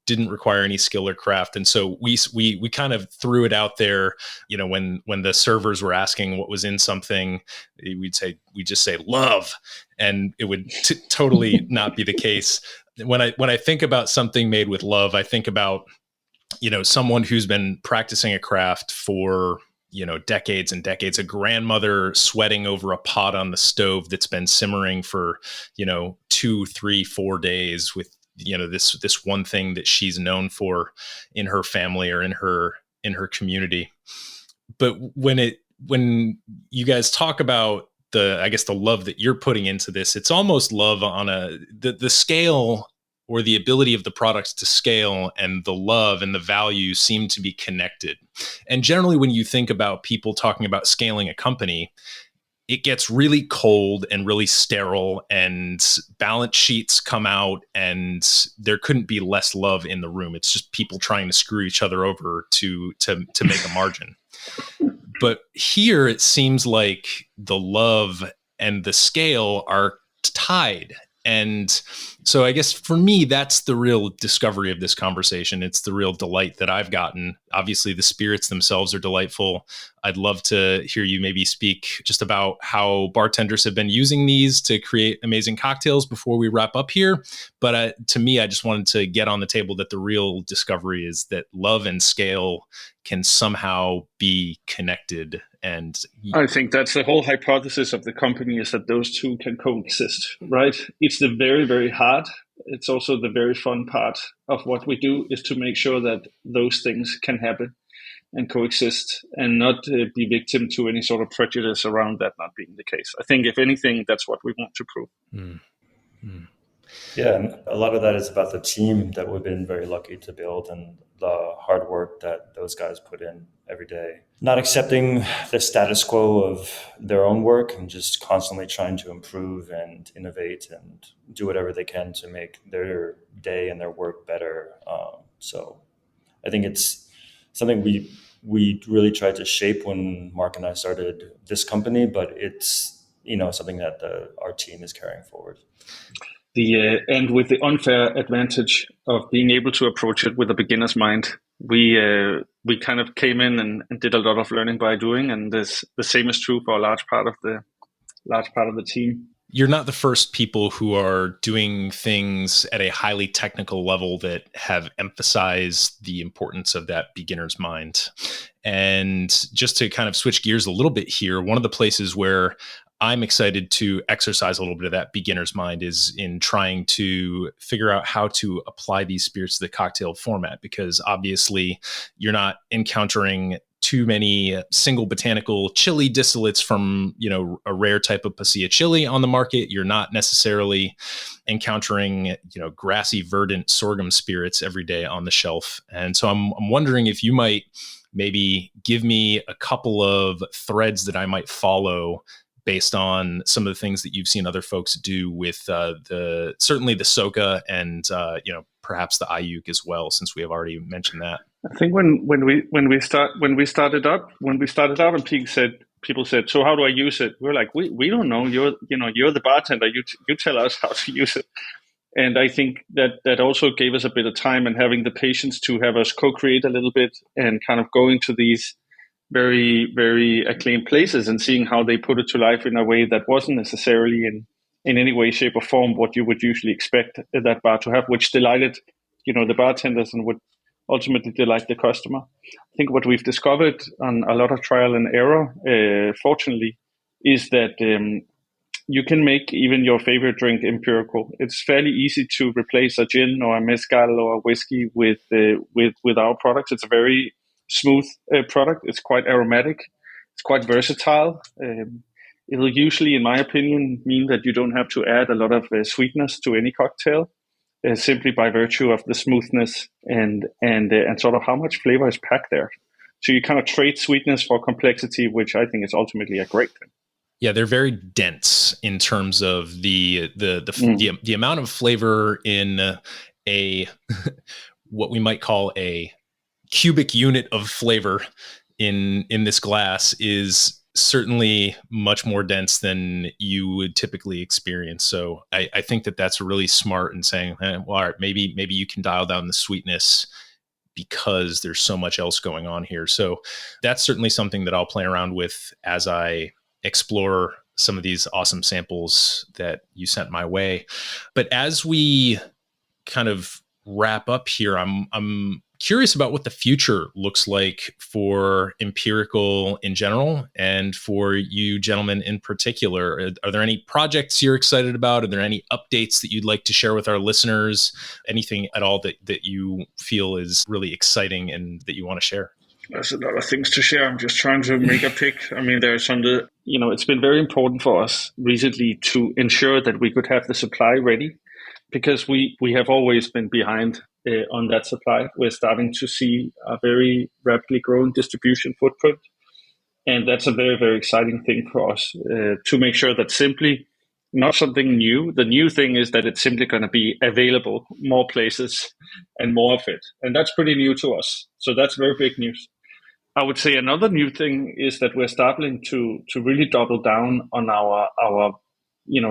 didn't require any skill or craft. And so we kind of threw it out there. When the servers were asking what was in something, we'd just say love, and it would totally not be the case. When I think about something made with love, I think about, someone who's been practicing a craft for, decades and decades, a grandmother sweating over a pot on the stove that's been simmering for, 2, 3, 4 days with, this one thing that she's known for in her family or in her community. But when you guys talk about the love that you're putting into this, it's almost love on the scale, or the ability of the products to scale, and the love and the value seem to be connected. And generally, when you think about people talking about scaling a company, it gets really cold and really sterile, and balance sheets come out, and there couldn't be less love in the room. It's just people trying to screw each other over to make a margin. But here it seems like the love and the scale are tied. And so I guess for me, that's the real discovery of this conversation. It's the real delight that I've gotten. Obviously, the spirits themselves are delightful. I'd love to hear you maybe speak just about how bartenders have been using these to create amazing cocktails before we wrap up here. But to me, I just wanted to get on the table that the real discovery is that love and scale can somehow be connected. And I think that's the whole hypothesis of the company, is that those two can coexist, right? It's the very, very hard. It's also the very fun part of what we do, is to make sure that those things can happen and coexist, and not be victim to any sort of prejudice around that not being the case. I think, if anything, that's what we want to prove. Mm-hmm. Yeah, and a lot of that is about the team that we've been very lucky to build, and the hard work that those guys put in every day. Not accepting the status quo of their own work, and just constantly trying to improve and innovate and do whatever they can to make their day and their work better. So I think it's something we really tried to shape when Mark and I started this company, but it's something that our team is carrying forward. And with the unfair advantage of being able to approach it with a beginner's mind, we kind of came in and did a lot of learning by doing, and the same is true for a large part of the team. You're not the first people who are doing things at a highly technical level that have emphasized the importance of that beginner's mind. And just to kind of switch gears a little bit here, one of the places where I'm excited to exercise a little bit of that beginner's mind is in trying to figure out how to apply these spirits to the cocktail format, because obviously you're not encountering too many single botanical chili distillates from, a rare type of Pasilla chili on the market. You're not necessarily encountering, grassy, verdant sorghum spirits every day on the shelf. And so I'm wondering if you might maybe give me a couple of threads that I might follow based on some of the things that you've seen other folks do with certainly the Soka and perhaps the Ayuk as well, since we have already mentioned that. I think when we started out, and people said, so how do I use it? We're like, we don't know. You're the bartender. You tell us how to use it. And I think that also gave us a bit of time and having the patience to have us co-create a little bit and kind of going to these very, very acclaimed places and seeing how they put it to life in a way that wasn't necessarily in any way, shape, or form what you would usually expect that bar to have, which delighted, the bartenders and would ultimately delight the customer. I think what we've discovered on a lot of trial and error, fortunately, is that you can make even your favorite drink empirical. It's fairly easy to replace a gin or a mezcal or a whiskey with our products. It's a very smooth product. It's quite aromatic. It's quite versatile. It'll usually, in my opinion, mean that you don't have to add a lot of sweetness to any cocktail, simply by virtue of the smoothness and sort of how much flavor is packed there. So you kind of trade sweetness for complexity, which I think is ultimately a great thing. Yeah, they're very dense in terms of the amount of flavor in a what we might call a cubic unit of flavor in this glass is certainly much more dense than you would typically experience. So I think that that's really smart in saying, well, all right, maybe you can dial down the sweetness because there's so much else going on here. So that's certainly something that I'll play around with as I explore some of these awesome samples that you sent my way. But as we kind of wrap up here, I'm curious about what the future looks like for Empirical in general and for you gentlemen in particular. Are there any projects you're excited about? Are there any updates that you'd like to share with our listeners? Anything at all that you feel is really exciting and that you want to share? There's a lot of things to share. I'm just trying to make a pick. I mean, there's it's been very important for us recently to ensure that we could have the supply ready, because we have always been behind on that supply. We're starting to see a very rapidly growing distribution footprint. And that's a very, very exciting thing for us to make sure that simply not something new. The new thing is that it's simply going to be available more places and more of it. And that's pretty new to us. So that's very big news. I would say another new thing is that we're starting to really double down on our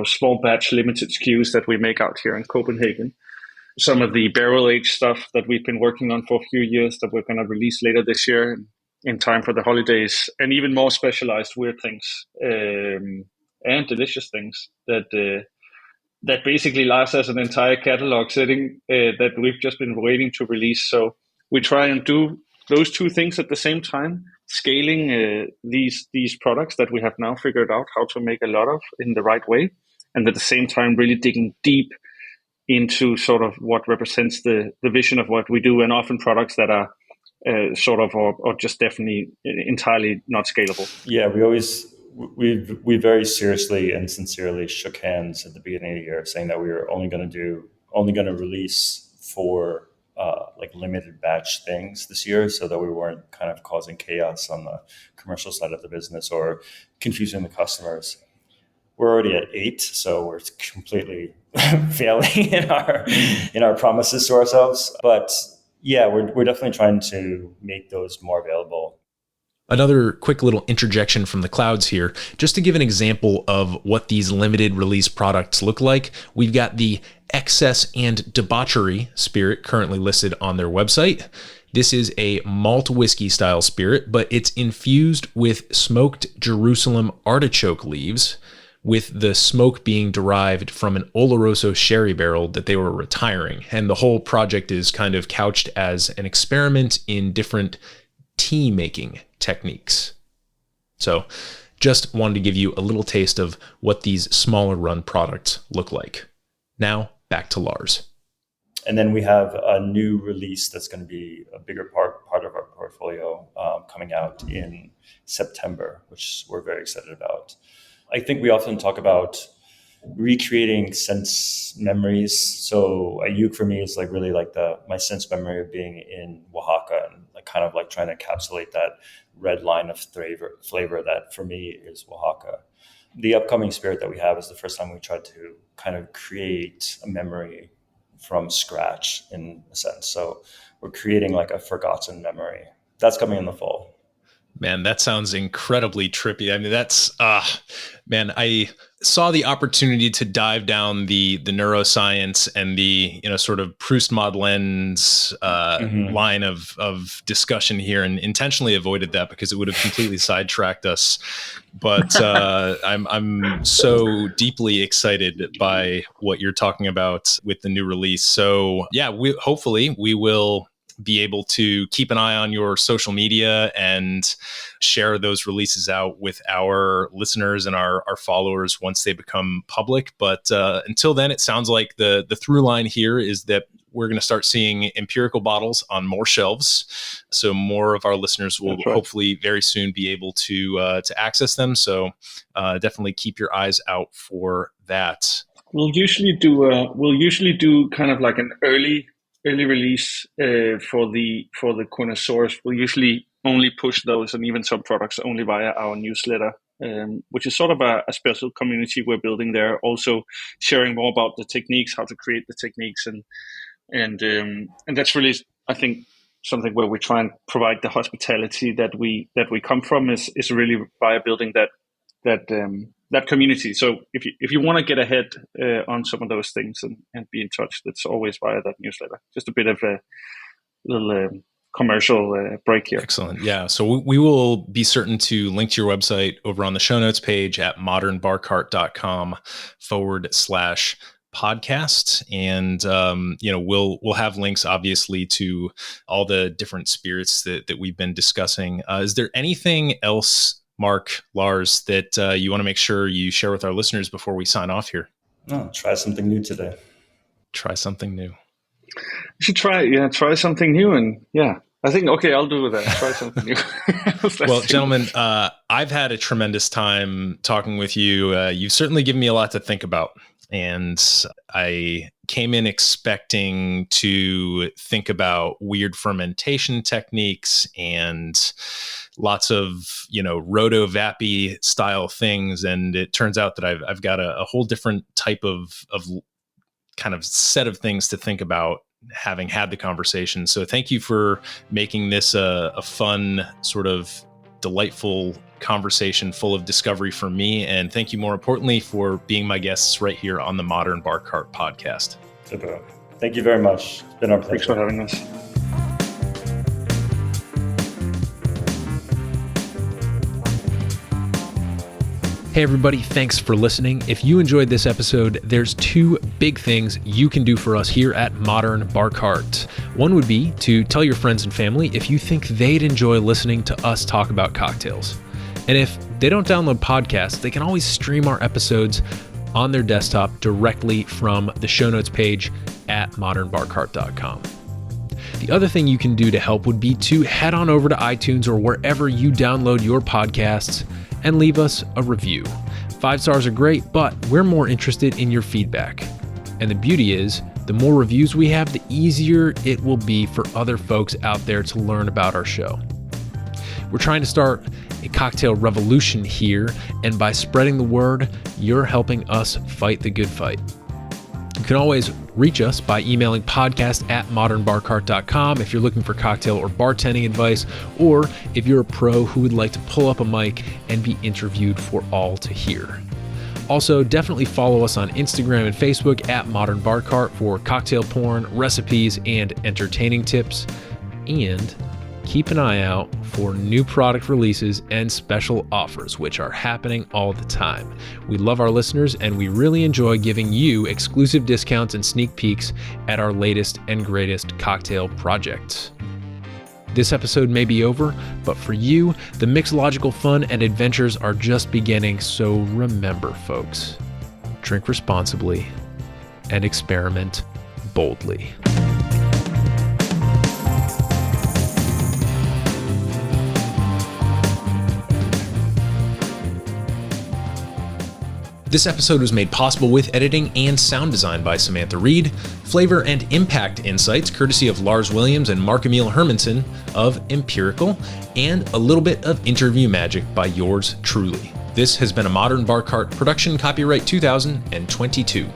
small batch limited SKUs that we make out here in Copenhagen. Some of the barrel aged stuff that we've been working on for a few years that we're going to release later this year in time for the holidays, and even more specialized weird things and delicious things that basically Lars has an entire catalog sitting that we've just been waiting to release. So we try and do those two things at the same time, scaling these products that we have now figured out how to make a lot of in the right way, and at the same time really digging deep into sort of what represents the vision of what we do, and often products that are sort of or just definitely entirely not scalable. Yeah, we very seriously and sincerely shook hands at the beginning of the year, saying that we were only going to release 4 like limited batch things this year, so that we weren't kind of causing chaos on the commercial side of the business or confusing the customers. We're already at 8, so we're completely failing in our promises to ourselves. But yeah, we're definitely trying to make those more available. Another quick little interjection from the clouds here, just to give an example of what these limited release products look like. We've got the Excess and Debauchery spirit currently listed on their website. This is a malt whiskey style spirit, but it's infused with smoked Jerusalem artichoke leaves, with the smoke being derived from an Oloroso sherry barrel that they were retiring. And the whole project is kind of couched as an experiment in different tea making techniques. So just wanted to give you a little taste of what these smaller run products look like. Now back to Lars. And then we have a new release that's going to be a bigger part of our portfolio coming out in September, which we're very excited about. I think we often talk about recreating sense memories. So a uke for me is like really like my sense memory of being in Oaxaca, and like kind of like trying to encapsulate that red line of flavor that for me is Oaxaca. The upcoming spirit that we have is the first time we tried to kind of create a memory from scratch in a sense. So we're creating like a forgotten memory. That's coming in the fall. Man, that sounds incredibly trippy. I mean, that's, man, I saw the opportunity to dive down the neuroscience and the, sort of Proust-Madeleine's line of discussion here, and intentionally avoided that because it would have completely sidetracked us. But I'm so deeply excited by what you're talking about with the new release. So yeah, hopefully we will be able to keep an eye on your social media and share those releases out with our listeners and our followers once they become public. But until then, it sounds like the through line here is that we're going to start seeing Empirical bottles on more shelves. So more of our listeners will hopefully very soon be able to access them. So definitely keep your eyes out for that. We'll usually do kind of like an early release for the connoisseurs. We'll usually only push those and even some products only via our newsletter, which is sort of a special community we're building there. Also sharing more about the techniques, how to create the techniques, and that's really, I think, something where we try and provide the hospitality that we come from is really via building that community. So if you want to get ahead on some of those things and be in touch, that's always via that newsletter. Just a bit of a little commercial break here. Excellent. Yeah. So we will be certain to link to your website over on the show notes page at modernbarcart.com/podcast. And, we'll have links obviously to all the different spirits that we've been discussing. Is there anything else, Mark, Lars, that you want to make sure you share with our listeners before we sign off here? No, try something new today. Try something new. You should try something new. And I think, okay, I'll do that. Try something new. Well, gentlemen, I've had a tremendous time talking with you. You've certainly given me a lot to think about. And I came in expecting to think about weird fermentation techniques and lots of, roto-vappy style things. And it turns out that I've got a whole different type of kind of set of things to think about having had the conversation. So thank you for making this a fun, sort of delightful conversation full of discovery for me. And thank you, more importantly, for being my guests right here on the Modern Bar Cart podcast. Super. Thank you very much. It's been our pleasure. Thanks for having us. Hey everybody, thanks for listening. If you enjoyed this episode, there's two big things you can do for us here at Modern Bar Cart. One would be to tell your friends and family if you think they'd enjoy listening to us talk about cocktails. And if they don't download podcasts, they can always stream our episodes on their desktop directly from the show notes page at modernbarcart.com. The other thing you can do to help would be to head on over to iTunes or wherever you download your podcasts and leave us a review. 5 stars are great, but we're more interested in your feedback. And the beauty is, the more reviews we have, the easier it will be for other folks out there to learn about our show. We're trying to start a cocktail revolution here, and by spreading the word, you're helping us fight the good fight. You can always reach us by emailing podcast@modernbarcart.com if you're looking for cocktail or bartending advice, or if you're a pro who would like to pull up a mic and be interviewed for all to hear. Also, definitely follow us on Instagram and Facebook at Modern Bar Cart for cocktail porn, recipes, and entertaining tips. And keep an eye out for new product releases and special offers, which are happening all the time. We love our listeners, and we really enjoy giving you exclusive discounts and sneak peeks at our latest and greatest cocktail projects. This episode may be over, but for you, the mixological fun and adventures are just beginning. So remember, folks, drink responsibly and experiment boldly. This episode was made possible with editing and sound design by Samantha Reed, flavor and impact insights courtesy of Lars Williams and Mark Emil Hermansen of Empirical, and a little bit of interview magic by yours truly. This has been a Modern Bar Cart production, copyright 2022.